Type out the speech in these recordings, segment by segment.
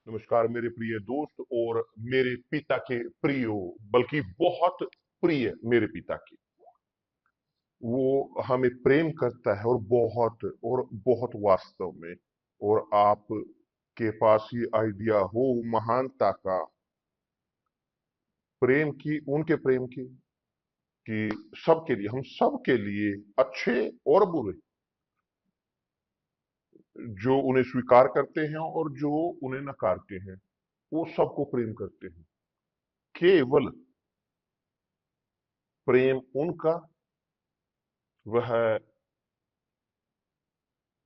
नमस्कार मेरे प्रिय दोस्त और मेरे पिता के प्रियो, बल्कि बहुत प्रिय मेरे पिता की। वो हमें प्रेम करता है और बहुत वास्तव में। और आप के पास ये आइडिया हो महानता का, प्रेम की, उनके प्रेम की, कि सबके लिए, हम सबके लिए, अच्छे और बुरे, जो उन्हें स्वीकार करते हैं और जो उन्हें नकारते हैं, वो सबको प्रेम करते हैं। केवल प्रेम उनका, वह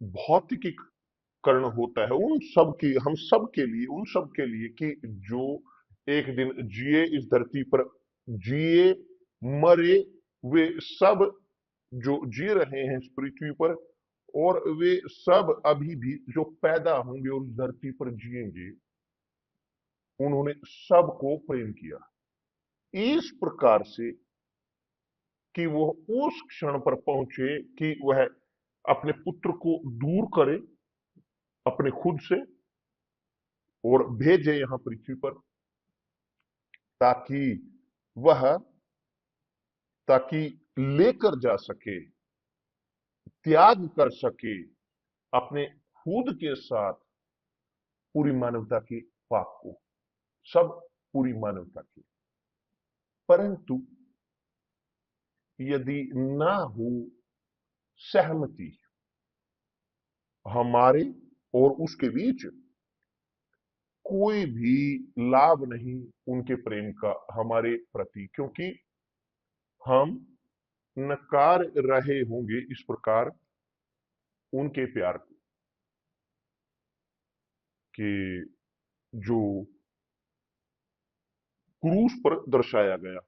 भौतिकीकरण होता है उन सब की, हम सब के लिए, उन सब के लिए, कि जो एक दिन जिए इस धरती पर, जिए मरे, वे सब जो जी रहे हैं इस पृथ्वी पर, और वे सब अभी भी जो पैदा होंगे और उस धरती पर जिएंगे, उन्होंने सबको प्रेम किया इस प्रकार से कि वो उस क्षण पर पहुंचे कि वह अपने पुत्र को दूर करे अपने खुद से और भेजे यहां पृथ्वी पर, ताकि वह ताकि लेकर जा सके, त्याग कर सके अपने खुद के साथ पूरी मानवता के पाप को, सब पूरी मानवता की। परंतु यदि ना हो सहमति हमारे और उसके बीच, कोई भी लाभ नहीं उनके प्रेम का हमारे प्रति, क्योंकि हम नकार रहे होंगे इस प्रकार उनके प्यार को, कि जो क्रूस पर दर्शाया गया।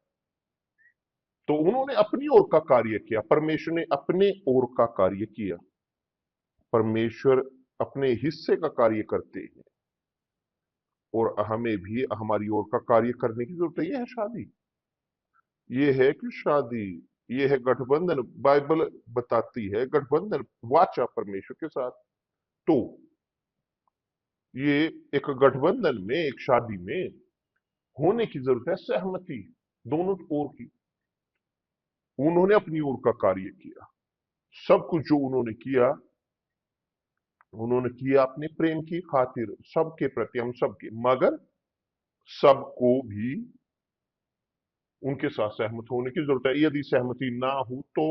तो उन्होंने अपनी ओर का कार्य किया, परमेश्वर ने अपने ओर का कार्य किया। परमेश्वर अपने हिस्से का कार्य करते हैं और हमें भी हमारी ओर का कार्य करने की जरूरत है। यह है शादी, ये है कि शादी, ये है गठबंधन। बाइबल बताती है गठबंधन, वाचा परमेश्वर के साथ। तो ये एक गठबंधन में, एक शादी में होने की जरूरत है सहमति दोनों ओर की। उन्होंने अपनी ओर का कार्य किया, सब कुछ जो उन्होंने किया अपने प्रेम की खातिर, सबके प्रति, हम सबके, मगर सबको भी उनके साथ सहमत होने की जरूरत है। यदि सहमति ना हो तो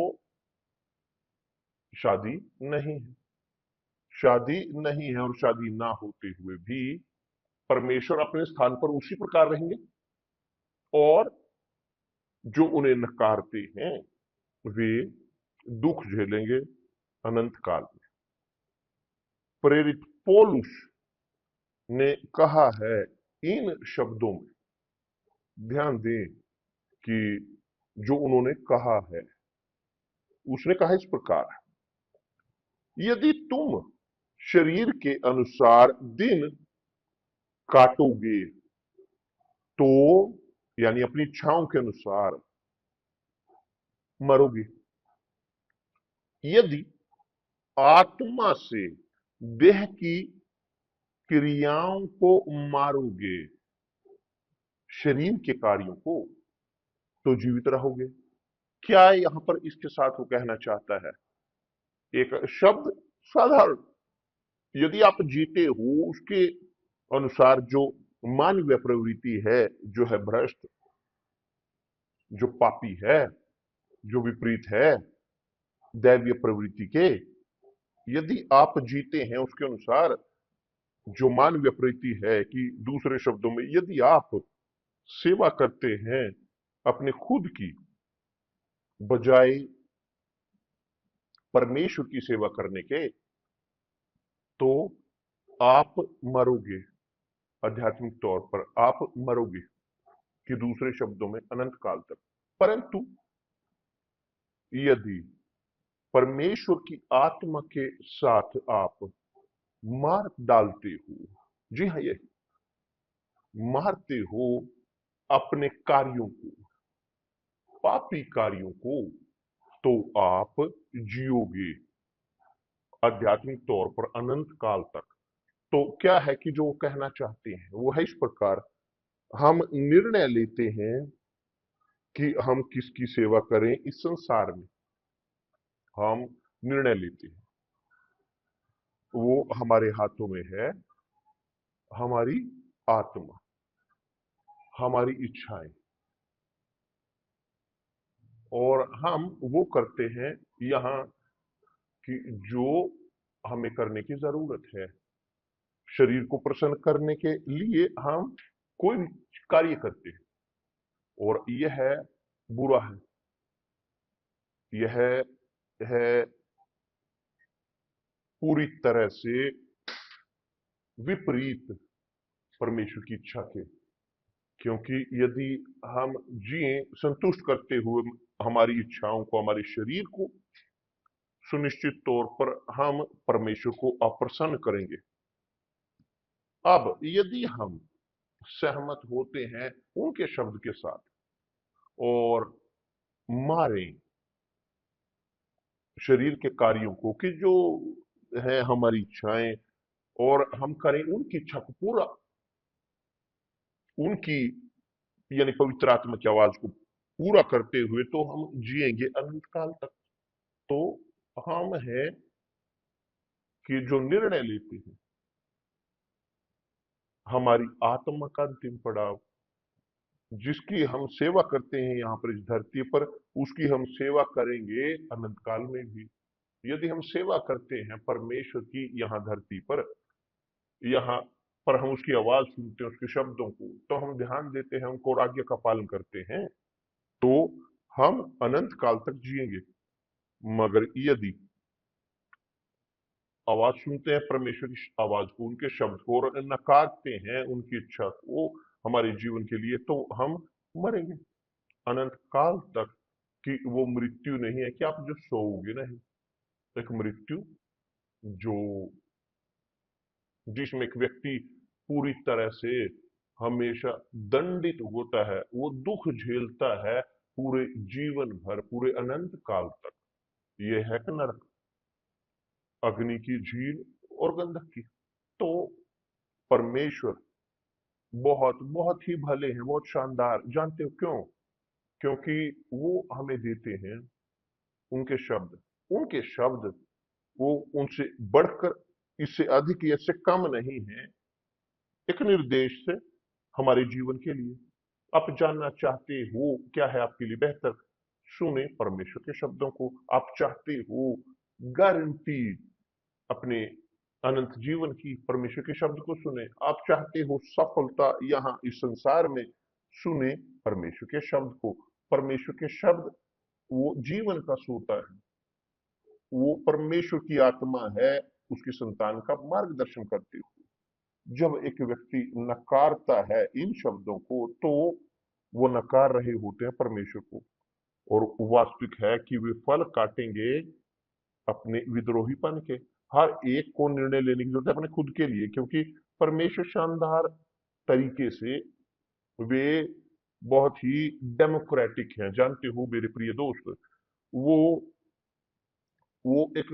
शादी नहीं है, शादी नहीं है। और शादी ना होते हुए भी परमेश्वर अपने स्थान पर उसी प्रकार रहेंगे, और जो उन्हें नकारते हैं वे दुख झेलेंगे अनंत काल में। प्रेरित पौलुस ने कहा है इन शब्दों में, ध्यान दें कि जो उन्होंने कहा है, उसने कहा इस प्रकार, यदि तुम शरीर के अनुसार दिन काटोगे तो, यानी अपनी इच्छाओं के अनुसार, मरोगे। यदि आत्मा से देह की क्रियाओं को मारोगे, शरीर के कार्यों को, तो जीवित रहोगे। क्या यहां पर इसके साथ वो कहना चाहता है? एक शब्द साधारण, यदि आप जीते हो उसके अनुसार, जो मानवीय प्रवृत्ति है, जो है भ्रष्ट, जो पापी है, जो विपरीत है दैवीय प्रवृत्ति के, यदि आप जीते हैं उसके अनुसार, जो मानवीय प्रवृत्ति है, कि दूसरे शब्दों में यदि आप सेवा करते हैं अपने खुद की बजाय परमेश्वर की सेवा करने के, तो आप मरोगे, आध्यात्मिक तौर पर आप मरोगे, कि दूसरे शब्दों में अनंत काल तक। परंतु यदि परमेश्वर की आत्मा के साथ आप मार डालते हो, जी हाँ, यही मारते हो अपने कार्यों को, पापी कार्यों को, तो आप जियोगे आध्यात्मिक तौर पर अनंत काल तक। तो क्या है कि जो वो कहना चाहते हैं वो है इस प्रकार। हम निर्णय लेते हैं कि हम किसकी सेवा करें इस संसार में। हम निर्णय लेते हैं, वो हमारे हाथों में है। हमारी आत्मा, हमारी इच्छाएं, और हम वो करते हैं यहां कि जो हमें करने की जरूरत है। शरीर को प्रसन्न करने के लिए हम कोई भी कार्य करते हैं, और यह बुरा है। यह है पूरी तरह से विपरीत परमेश्वर की इच्छा के। क्योंकि यदि हम जिए संतुष्ट करते हुए हमारी इच्छाओं को, हमारे शरीर को, सुनिश्चित तौर पर हम परमेश्वर को अप्रसन्न करेंगे। अब यदि हम सहमत होते हैं उनके शब्द के साथ और मारें शरीर के कार्यों को कि जो है हमारी इच्छाएं, और हम करें उनकी इच्छा को पूरा, उनकी यानी पवित्र आत्मा की आवाज को पूरा करते हुए, तो हम जिएंगे अनंत काल तक। तो हम है कि जो निर्णय लेते हैं, हमारी आत्मा का अंतिम पड़ाव, जिसकी हम सेवा करते हैं यहाँ पर इस धरती पर, उसकी हम सेवा करेंगे अनंत काल में भी। यदि हम सेवा करते हैं परमेश्वर की यहाँ धरती पर, यहाँ पर हम उसकी आवाज सुनते हैं, उसके शब्दों को, तो हम ध्यान देते हैं उनको और आज्ञा का पालन करते हैं, तो हम अनंत काल तक जिएंगे। मगर यदि आवाज सुनते हैं परमेश्वर की आवाज को, उनके शब्द को, और नकारते हैं उनकी इच्छा को हमारे जीवन के लिए, तो हम मरेंगे अनंत काल तक। कि वो मृत्यु नहीं है कि आप जो सोओगे, नहीं। एक मृत्यु जो जिसमें एक व्यक्ति पूरी तरह से हमेशा दंडित होता है, वो दुख झेलता है पूरे जीवन भर, पूरे अनंत काल तक। ये है कि नरक, अग्नि की झील और गंधक की। तो परमेश्वर बहुत बहुत ही भले हैं, बहुत शानदार। जानते हो क्यों? क्योंकि वो हमें देते हैं उनके शब्द। उनके शब्द वो उनसे बढ़कर, इससे अधिक या इससे कम नहीं है, एक निर्देश से हमारे जीवन के लिए। आप जानना चाहते हो क्या है आपके लिए बेहतर, सुने परमेश्वर के शब्दों को। आप चाहते हो गारंटी अपने अनंत जीवन की, परमेश्वर के शब्द को सुने। आप चाहते हो सफलता यहाँ इस संसार में, सुने परमेश्वर के शब्द को। परमेश्वर के शब्द वो जीवन का सोता है, वो परमेश्वर की आत्मा है, उसकी संतान का मार्गदर्शन करती हो। जब एक व्यक्ति नकारता है इन शब्दों को, तो वो नकार रहे होते हैं परमेश्वर को, और वास्तविक है कि वे फल काटेंगे अपने विद्रोहीपन के। हर एक को निर्णय लेने की जरूरत है अपने खुद के लिए, क्योंकि परमेश्वर शानदार तरीके से, वे बहुत ही डेमोक्रेटिक हैं। जानते हो मेरे प्रिय दोस्त, वो वो एक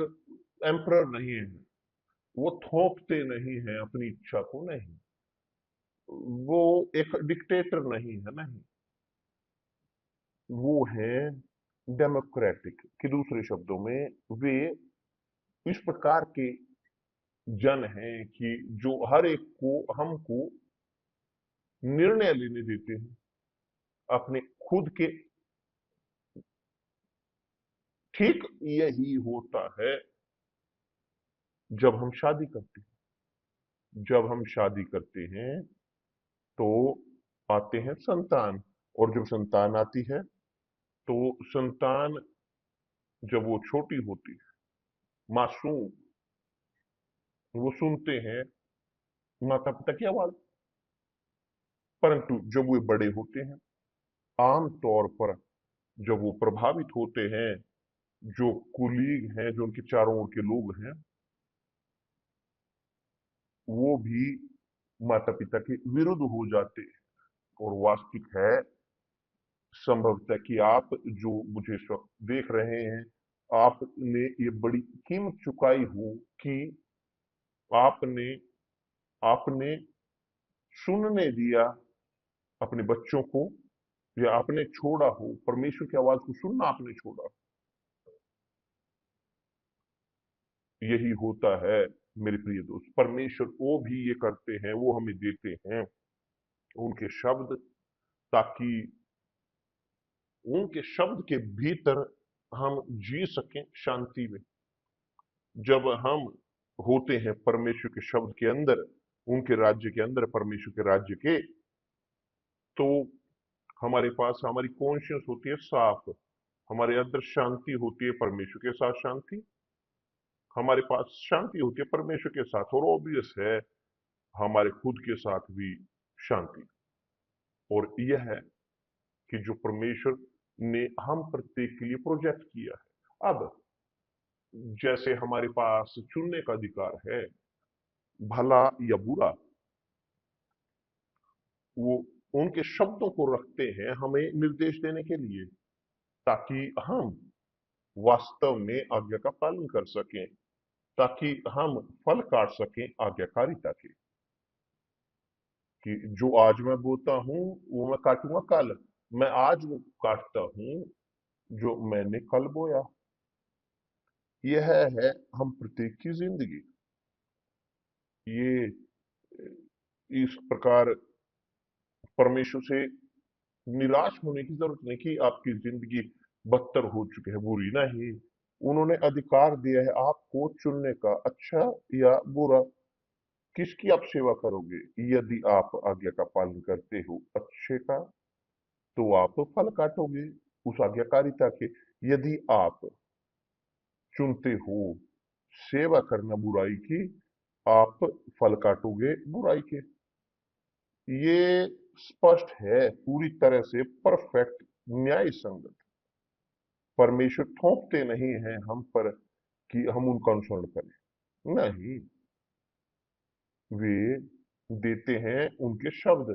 एम्परर नहीं है, वो थोपते नहीं है अपनी इच्छा को, नहीं। वो एक डिक्टेटर नहीं है, नहीं। वो है डेमोक्रेटिक, कि दूसरे शब्दों में वे इस प्रकार के जन हैं कि जो हर एक को, हमको निर्णय लेने देते हैं अपने खुद के। ठीक यही होता है जब हम शादी करते हैं। जब हम शादी करते हैं तो आते हैं संतान, और जब संतान आती है तो संतान, जब वो छोटी होती है, मासूम, वो सुनते हैं माता पिता की आवाज। परंतु जब वे बड़े होते हैं, आम तौर पर जब वो प्रभावित होते हैं, जो कुलीग हैं, जो उनके चारों ओर के लोग हैं, वो भी माता पिता के विरुद्ध हो जाते हैं। और वास्तविक है, संभवतः कि आप जो मुझे इस वक्त देख रहे हैं, आपने ये बड़ी कीमत चुकाई हो कि आपने आपने सुनने दिया अपने बच्चों को, या आपने छोड़ा हो, परमेश्वर की आवाज को सुनना आपने छोड़ा। यही होता है मेरे प्रिय दोस्त, परमेश्वर वो भी ये करते हैं, वो हमें देते हैं उनके शब्द, ताकि उनके शब्द के भीतर हम जी सकें शांति में। जब हम होते हैं परमेश्वर के शब्द के अंदर, उनके राज्य के अंदर, परमेश्वर के राज्य के, तो हमारे पास हमारी कॉन्शियस होती है साफ, हमारे अंदर शांति होती है, परमेश्वर के साथ शांति, हमारे पास शांति होती है परमेश्वर के साथ, और ऑब्वियस है हमारे खुद के साथ भी शांति। और यह है कि जो परमेश्वर ने हम प्रत्येक के लिए प्रोजेक्ट किया है। अब जैसे हमारे पास चुनने का अधिकार है, भला या बुरा, वो उनके शब्दों को रखते हैं हमें निर्देश देने के लिए, ताकि हम वास्तव में आज्ञा का पालन कर सकें, ताकि हम फल काट सकें आज्ञाकारिता के। कि जो आज मैं बोता हूं वो मैं काटूंगा कल, मैं आज वो काटता हूं जो मैंने कल बोया। यह है हम प्रत्येक की जिंदगी। ये इस प्रकार परमेश्वर से निराश होने की जरूरत नहीं कि आपकी जिंदगी बदतर हो चुकी है, बुरी नहीं। उन्होंने अधिकार दिया है आपको चुनने का, अच्छा या बुरा। किसकी आप सेवा करोगे? यदि आप आज्ञा का पालन करते हो अच्छे का, तो आप फल काटोगे उस आज्ञाकारिता के। यदि आप चुनते हो सेवा करना बुराई की, आप फल काटोगे बुराई के। ये स्पष्ट है, पूरी तरह से परफेक्ट, न्याय संगत। परमेश्वर थोपते नहीं है हम पर कि हम उनका अनुसरण करें, नहीं, वे देते हैं उनके शब्द,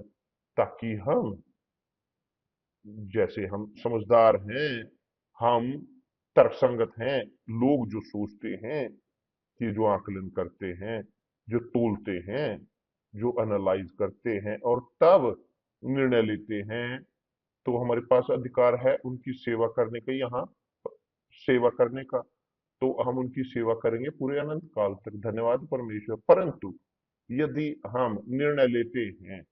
ताकि हम, जैसे हम समझदार हैं, हम तर्कसंगत हैं, लोग जो सोचते हैं, कि जो आकलन करते हैं, जो तोलते हैं, जो एनालाइज करते हैं और तब निर्णय लेते हैं, तो हमारे पास अधिकार है उनकी सेवा करने का, यहाँ सेवा करने का। तो हम उनकी सेवा करेंगे पूरे अनंत काल तक, धन्यवाद परमेश्वर। परंतु यदि हम निर्णय लेते हैं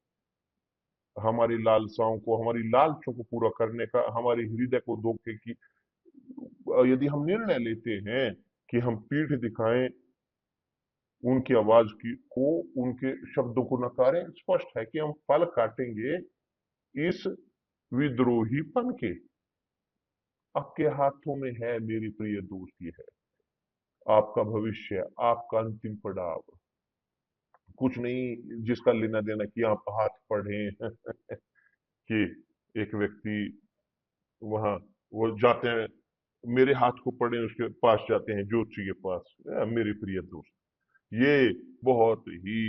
हमारी लालसाओं को, हमारी लालचों को पूरा करने का, हमारे हृदय को धोखे की, यदि हम निर्णय लेते हैं कि हम पीठ दिखाएं उनकी आवाज की को, उनके शब्दों को नकारें, स्पष्ट है कि हम फल काटेंगे इस विद्रोहीपन के। आपके हाथों में है मेरी प्रिय दोस्त, ये है आपका भविष्य, आपका अंतिम पड़ाव। कुछ नहीं जिसका लेना देना कि आप हाथ पढ़े कि एक व्यक्ति वहां वो जाते हैं, मेरे हाथ को पढ़े, उसके पास जाते हैं ज्योतिषी के पास। मेरे प्रिय दोस्त, ये बहुत ही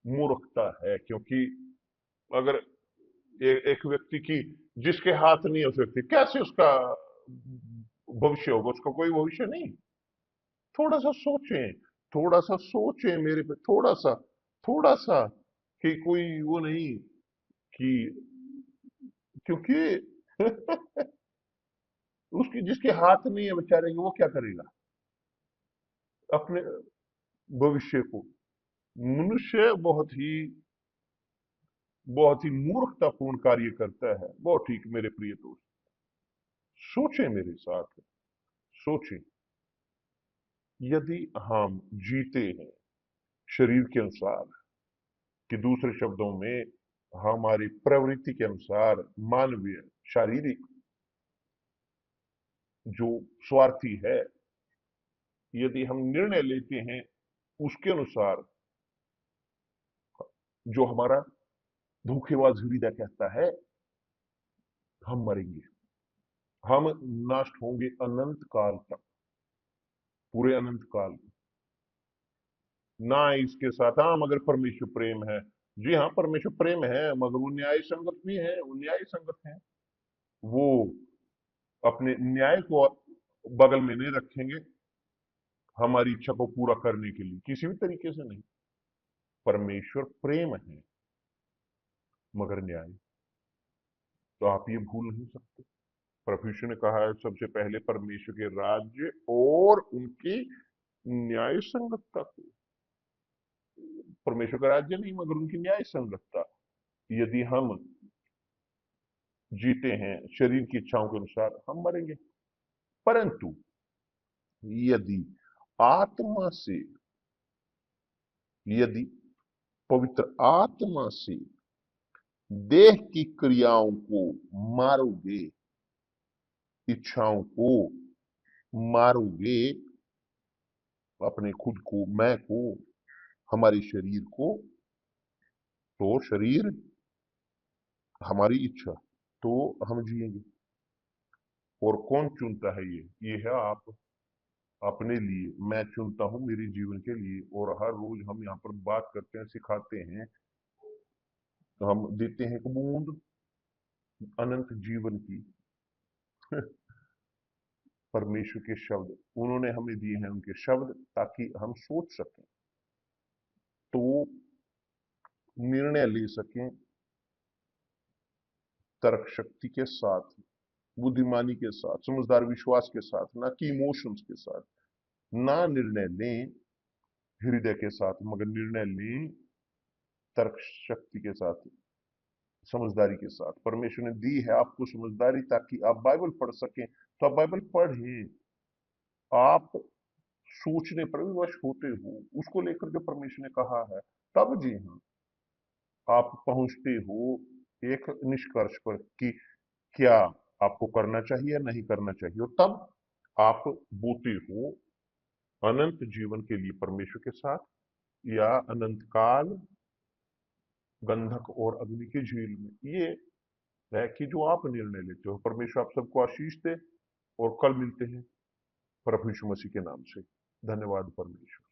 मूर्खता है, क्योंकि अगर एक व्यक्ति की जिसके हाथ नहीं है, उस व्यक्ति कैसे उसका भविष्य होगा? उसका कोई भविष्य नहीं। थोड़ा सा सोचें, थोड़ा सा सोचें मेरे पे, थोड़ा सा कि कोई वो नहीं कि, क्योंकि उसकी जिसके हाथ नहीं है बेचारे के, वो क्या करेगा अपने भविष्य को? मनुष्य बहुत ही मूर्खतापूर्ण कार्य करता है। बहुत ठीक मेरे प्रिय दोस्त, सोचें मेरे साथ, सोचें। यदि हम जीते हैं शरीर के अनुसार, कि दूसरे शब्दों में हमारी प्रवृत्ति के अनुसार, मानवीय शारीरिक जो स्वार्थी है, यदि हम निर्णय लेते हैं उसके अनुसार, जो हमारा धोखेबाज हृदय कहता है, हम मरेंगे, हम नष्ट होंगे अनंत काल तक, पूरे अनंत काल। ना इसके साथ, हाँ मगर परमेश्वर प्रेम है। जी हाँ, परमेश्वर प्रेम है, मगर वो न्याय संगत भी है, वो न्याय संगत है। वो अपने न्याय को बगल में नहीं रखेंगे हमारी इच्छा को पूरा करने के लिए, किसी भी तरीके से नहीं। परमेश्वर प्रेम है मगर न्याय, तो आप ये भूल नहीं सकते। प्रभु यीशु ने कहा है सबसे पहले परमेश्वर के राज्य और उनकी न्याय संगतता को, परमेश्वर का राज्य नहीं मगर उनकी न्याय संगतता। यदि हम जीते हैं शरीर की इच्छाओं के अनुसार, हम मरेंगे। परंतु यदि आत्मा से, यदि पवित्र आत्मा से देह की क्रियाओं को मारोगे, इच्छाओं को मारोगे, अपने खुद को, मैं को, हमारे शरीर को, तो शरीर हमारी इच्छा, तो हम जिएंगे। और कौन चुनता है ये है आप अपने लिए। मैं चुनता हूं मेरे जीवन के लिए। और हर रोज हम यहाँ पर बात करते हैं, सिखाते हैं, तो हम देते हैं एक बूंद अनंत जीवन की। परमेश्वर के शब्द उन्होंने हमें दिए हैं, उनके शब्द, ताकि हम सोच सकें, तो निर्णय ले सकें तर्क शक्ति के साथ, बुद्धिमानी के साथ, समझदार विश्वास के साथ, ना कि इमोशंस के साथ। ना निर्णय लें हृदय के साथ मगर निर्णय लें तर्क शक्ति के साथ, समझदारी के साथ। परमेश्वर ने दी है आपको समझदारी ताकि आप बाइबल पढ़ सकें, तो आप बाइबल पढ़ें। आप सोचने पर विवश होते हो उसको लेकर जो परमेश्वर ने कहा है, तब जी हाँ आप पहुंचते हो एक निष्कर्ष पर कि क्या आपको करना चाहिए या नहीं करना चाहिए, और तब आप बोते हो अनंत जीवन के लिए परमेश्वर के साथ, या अनंत काल गंधक और अग्नि की झील में। ये है कि जो आप निर्णय लेते हो। परमेश्वर आप सबको आशीष दे, और कल मिलते हैं प्रभु यीशु मसीह के नाम से। धन्यवाद परमेश्वर।